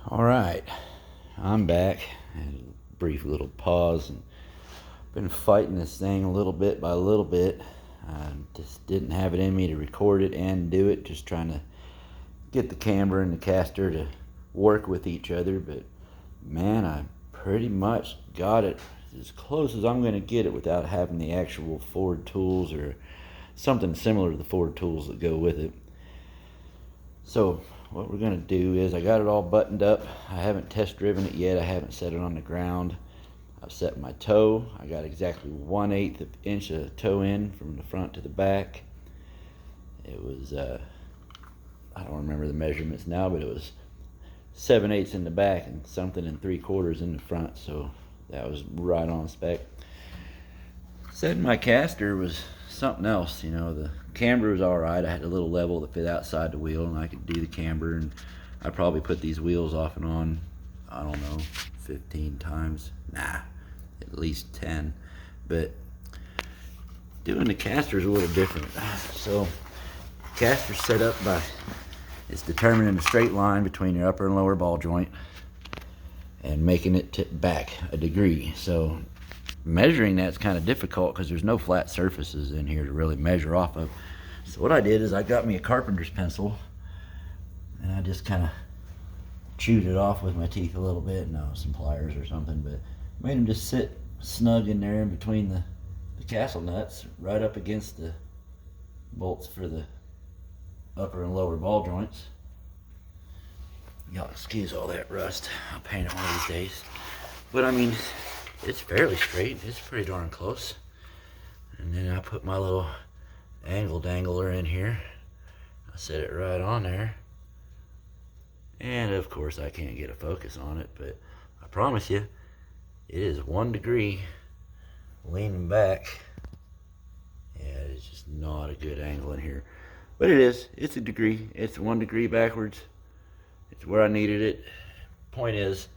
All right, I'm back. Had a brief little pause and been fighting this thing a little bit by a little bit. I just didn't have it in me to record it and do it, just trying to get the camera and the caster to work with each other. But man, I pretty much got it as close as I'm going to get it without having the actual Ford tools or something similar to the Ford tools that go with it. So what we're going to do is, I got it all buttoned up. I haven't test driven it yet. I haven't set it on the ground. I've set my toe. I got exactly 1/8 inch of toe in from the front to the back. It was I don't remember the measurements now, but it was 7/8 in the back and something and 3/4 in the front, so that was right on spec. Setting my caster was something else. The camber was all right. I had a little level that fit outside the wheel, and I could do the camber, and I probably put these wheels off and on, I don't know, 15 times. Nah, at least 10. But doing the caster is a little different. So caster set up by, it's determining the straight line between your upper and lower ball joint and making it tip back a degree. So measuring that's kind of difficult because there's no flat surfaces in here to really measure off of. So what I did is I got me a carpenter's pencil and I just kind of chewed it off with my teeth a little bit. No, some pliers or something, but made them just sit snug in there in between the castle nuts, right up against the bolts for the upper and lower ball joints. Y'all excuse all that rust. I'll paint it one of these days. But I mean, it's fairly straight. It's pretty darn close. And then I put my little angle dangler in here. I set it right on there. And of course I can't get a focus on it, but I promise you, it is 1 degree leaning back. Yeah, it's just not a good angle in here. But it is. It's a degree. It's 1 degree backwards. It's where I needed it. Point is,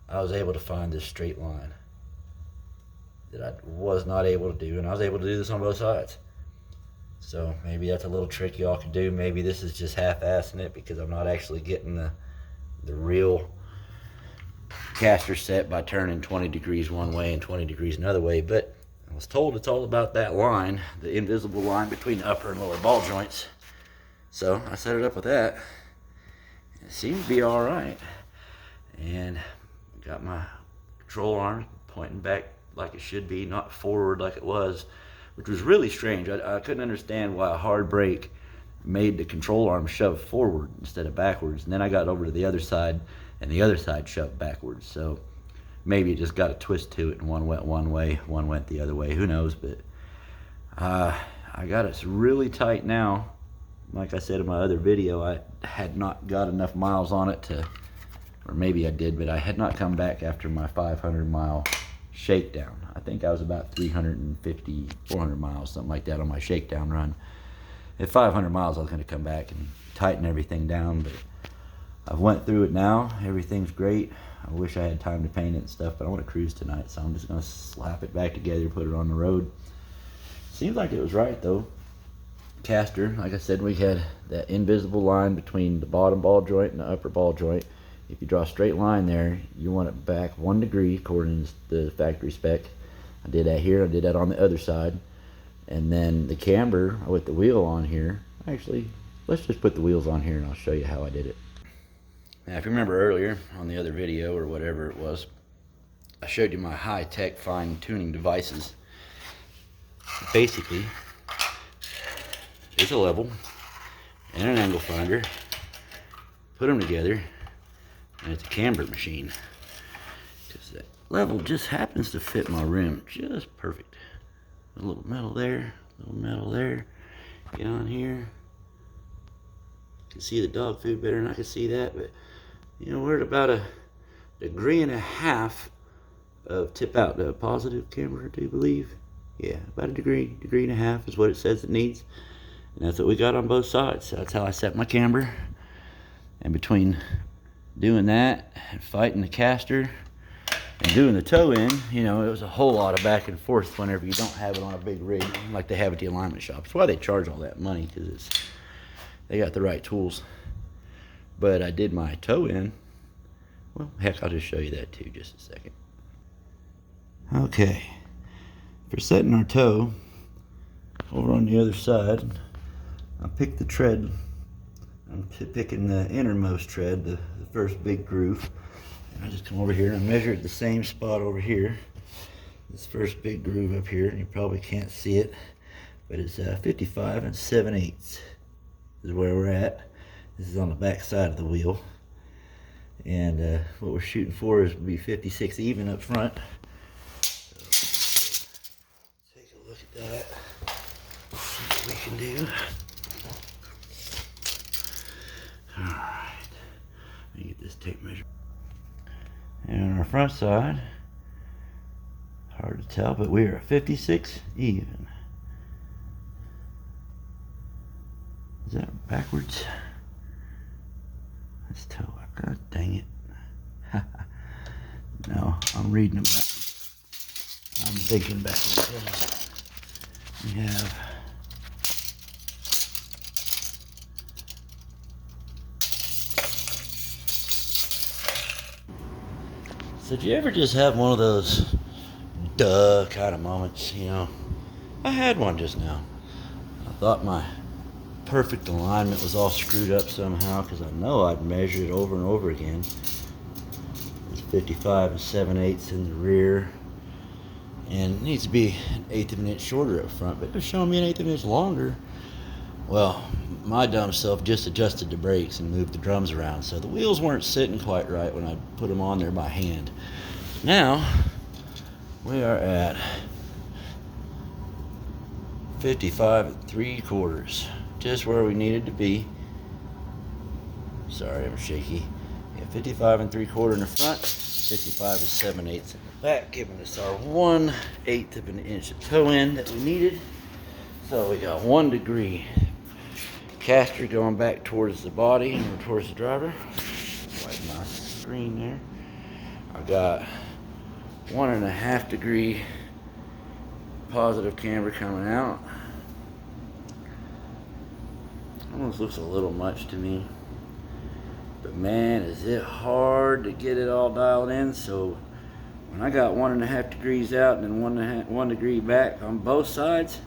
I was able to find this straight line that I was not able to do, and I was able to do this on both sides. So maybe that's a little trick y'all can do. Maybe this is just half-assing it because I'm not actually getting the real caster set by turning 20 degrees one way and 20 degrees another way. But I was told it's all about that line, the invisible line between the upper and lower ball joints. So I set it up with that. It seemed to be all right. And got my control arm pointing back like it should be, not forward like it was, which was really strange. I couldn't understand why a hard brake made the control arm shove forward instead of backwards. And then I got over to the other side, and the other side shoved backwards. So maybe it just got a twist to it, and one went one way, one went the other way. Who knows? But I got it really tight now. Like I said in my other video, I had not got enough miles on it to, or maybe I did, but I had not come back after my 500-mile shakedown. I think I was about 350, 400 miles, something like that on my shakedown run. At 500 miles, I was going to come back and tighten everything down, but I've went through it now. Everything's great. I wish I had time to paint it and stuff, but I want to cruise tonight, so I'm just going to slap it back together, put it on the road. Seems like it was right, though. Caster, like I said, we had that invisible line between the bottom ball joint and the upper ball joint. If you draw a straight line there, you want it back 1 degree according to the factory spec. I did that here. I did that on the other side. And then the camber with the wheel on here. Actually, let's just put the wheels on here and I'll show you how I did it. Now, if you remember earlier on the other video or whatever it was, I showed you my high-tech fine-tuning devices. Basically, it's a level and an angle finder. Put them together, and it's a camber machine. Because that level just happens to fit my rim just perfect. A little metal there, a little metal there. Get on here. You can see the dog food better than I can see that, but we're at about 1.5 degrees of tip out. The positive camber, do you believe? Yeah, about 1.5 degrees is what it says it needs. And that's what we got on both sides. So that's how I set my camber. And between doing that and fighting the caster and doing the toe in, it was a whole lot of back and forth whenever you don't have it on a big rig like they have at the alignment shop. That's why they charge all that money, because they got the right tools. But I did my toe in Well, heck, I'll just show you that too, just a second. Okay, for setting our toe, over on the other side, I picked the tread. I'm picking the innermost tread, the first big groove. And I just come over here and I measure at the same spot over here. This first big groove up here, and you probably can't see it, but it's 55 7/8 is where we're at. This is on the back side of the wheel. And what we're shooting for is to be 56 even up front. So, take a look at that. See what we can do. Alright, let me get this tape measure. And on our front side, hard to tell, but we are 56 even. Is that backwards? Let's toe. God dang it. No, I'm reading them backwards. I'm thinking backwards. We have So did you ever just have one of those duh kind of moments, you know? I had one just now. I thought my perfect alignment was all screwed up somehow because I know I'd measured it over and over again. It's 55 7/8 in the rear, and it needs to be 1/8 of an inch shorter up front, but it was showing me 1/8 of an inch longer. Well, my dumb self just adjusted the brakes and moved the drums around, so the wheels weren't sitting quite right when I put them on there by hand. Now we are at 55 3/4, just where we needed to be. Sorry, I'm shaky. Yeah, 55 3/4 in the front, 55 7/8 in the back, giving us our 1/8 of an inch of toe end that we needed. So we got 1 degree caster going back towards the body and towards the driver. Wipe my screen there. I got 1.5 degree positive camber coming out. Almost looks a little much to me, but man, is it hard to get it all dialed in. So when I got 1.5 degrees out and then 1 degree back on both sides,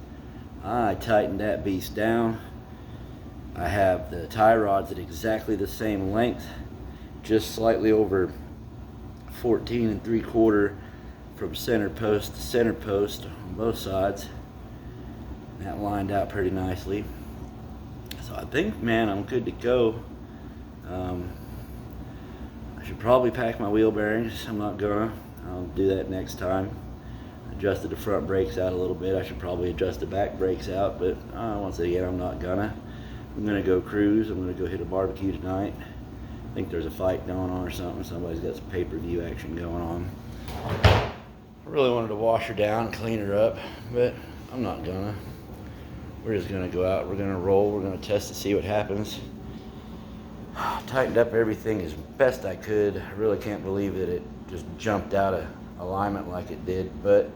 I tightened that beast down. I have the tie rods at exactly the same length, just slightly over 14 3/4 from center post to center post on both sides. That lined out pretty nicely. So I think, man, I'm good to go. I should probably pack my wheel bearings. I'm not gonna. I'll do that next time. Adjusted the front brakes out a little bit. I should probably adjust the back brakes out, but once again, I'm not gonna. I'm gonna go cruise. I'm gonna go hit a barbecue tonight. I think there's a fight going on or something. Somebody's got some pay-per-view action going on. I really wanted to wash her down, clean her up, but I'm not gonna. We're just gonna go out. We're gonna roll. We're gonna test to see what happens. Tightened up everything as best I could. I really can't believe that it just jumped out of alignment like it did, but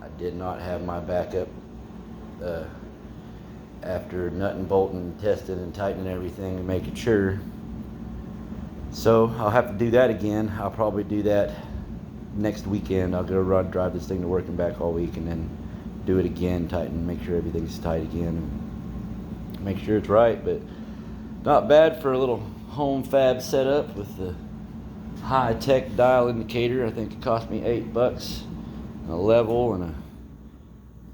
I did not have my backup after nutting, bolting, testing, and tightening everything and making sure. So I'll have to do that again. I'll probably do that next weekend. I'll go drive this thing to work and back all week, and then do it again, tighten, make sure everything's tight again, and make sure it's right. But not bad for a little home fab setup with the high-tech dial indicator. I think it cost me $8, and a level, and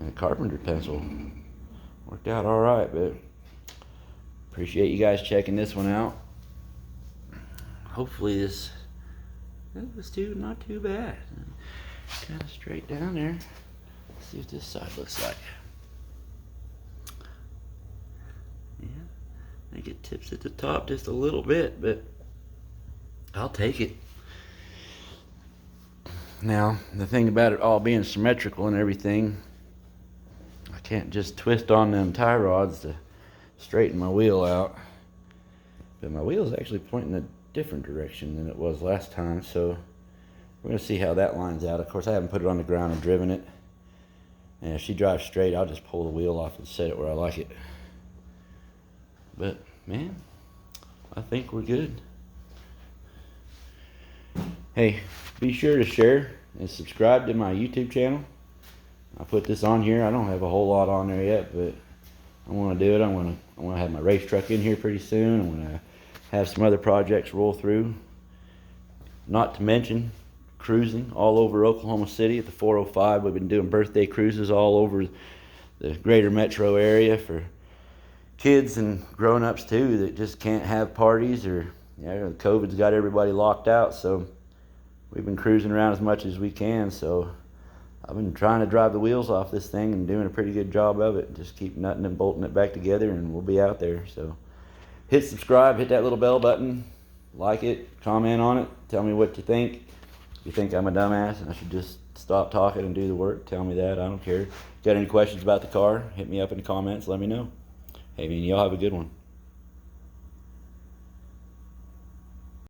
a carpenter pencil. Worked out all right, but appreciate you guys checking this one out. Hopefully this was not too bad. Kind of straight down there. Let's see what this side looks like. Yeah, I think it tips at the top just a little bit, but I'll take it. Now, the thing about it all being symmetrical and everything, I can't just twist on them tie rods to straighten my wheel out. But my wheel is actually pointing a different direction than it was last time, so we're going to see how that lines out. Of course, I haven't put it on the ground and driven it. And if she drives straight, I'll just pull the wheel off and set it where I like it. But, man, I think we're good. Hey, be sure to share and subscribe to my YouTube channel. I put this on here. I don't have a whole lot on there yet, but I want to do it. I want to have my race truck in here pretty soon. I want to have some other projects roll through. Not to mention cruising all over Oklahoma City at the 405. We've been doing birthday cruises all over the greater metro area for kids and grown-ups too that just can't have parties, or COVID's got everybody locked out. So we've been cruising around as much as we can. So I've been trying to drive the wheels off this thing and doing a pretty good job of it. Just keep nutting and bolting it back together, and we'll be out there. So hit subscribe, hit that little bell button, like it, comment on it, tell me what you think. If you think I'm a dumbass and I should just stop talking and do the work, tell me that. I don't care. Got any questions about the car, hit me up in the comments, let me know. Hey, man, y'all have a good one.